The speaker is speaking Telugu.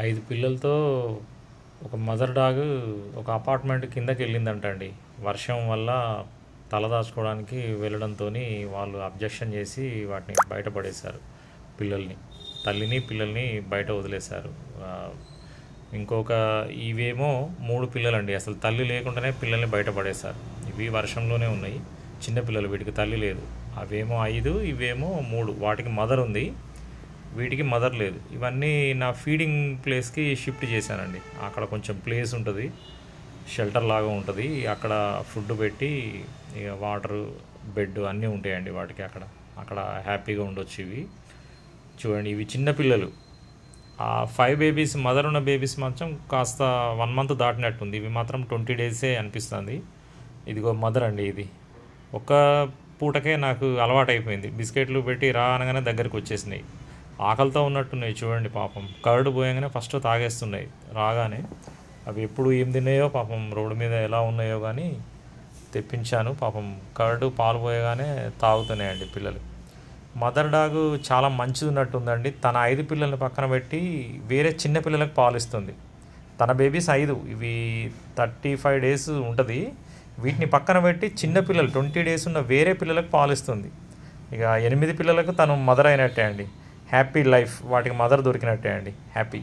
5 పిల్లలతో ఒక మదర్ డాగ్ ఒక అపార్ట్మెంట్ కిందకెళ్ళిందంట అండి. వర్షం వల్ల తలదాచుకోవడానికి వెళ్ళడంతోని వాళ్ళు అబ్జెక్షన్ చేసి వాటిని బయట పడేశారు పిల్లల్ని. తల్లిని, పిల్లల్ని బయట వదిలేశారు. ఇంకొక ఇవేమో 3 పిల్లలండి. అసలు తల్లి లేకుండానే పిల్లల్ని బయట పడేశారు. ఇవి వర్షంలోనే ఉన్నాయి. చిన్న పిల్లలు, వీటికి తల్లి లేదు. అవేమో 5, ఇవేమో 3. వాటికి మదర్ ఉంది, వీటికి మదర్ లేదు. ఇవన్నీ నా ఫీడింగ్ ప్లేస్కి షిఫ్ట్ చేశానండి. అక్కడ కొంచెం ప్లేస్ ఉంటుంది, షెల్టర్ లాగా ఉంటుంది. అక్కడ ఫుడ్ పెట్టి ఇక వాటరు, బెడ్ అన్నీ ఉంటాయండి వాటికి. అక్కడ అక్కడ హ్యాపీగా ఉండొచ్చు. ఇవి చూడండి, ఇవి చిన్న పిల్లలు. ఆ 5 బేబీస్, మదర్ ఉన్న బేబీస్ మాత్రం కాస్త 1 మంత్ దాటినట్టుంది. ఇవి మాత్రం 20 డేసే అనిపిస్తుంది. ఇదిగో మదర్ అండి. ఇది ఒక్క పూటకే నాకు అలవాటు అయిపోయింది. బిస్కెట్లు పెట్టి రా అనగానే దగ్గరికి వచ్చేసినాయి. ఆకలితో ఉన్నట్టున్నాయి చూడండి పాపం. కర్డ్ పోయంగానే ఫస్ట్ తాగేస్తున్నాయి రాగానే. అవి ఎప్పుడు ఏం తిన్నాయో పాపం, రోడ్డు మీద ఎలా ఉన్నాయో కానీ తెప్పించాను. పాపం కర్డ్ పాలు పోయగానే తాగుతున్నాయండి పిల్లలు. మదర్ డాగ్ చాలా మంచిది ఉన్నట్టుందండి. తన 5 పిల్లల్ని పక్కన పెట్టి వేరే చిన్న పిల్లలకు పాలిస్తుంది. తన బేబీస్ 5, ఇవి 35 డేస్ ఉంటుంది. వీటిని పక్కన పెట్టి చిన్న పిల్లలు 20 డేస్ ఉన్న వేరే పిల్లలకు పాలిస్తుంది. ఇక 8 పిల్లలకు తను మదర్ అయినట్టే అండి. హ్యాపీ లైఫ్, వాటికి మదర్ దొరికినట్టే అండి. హ్యాపీ.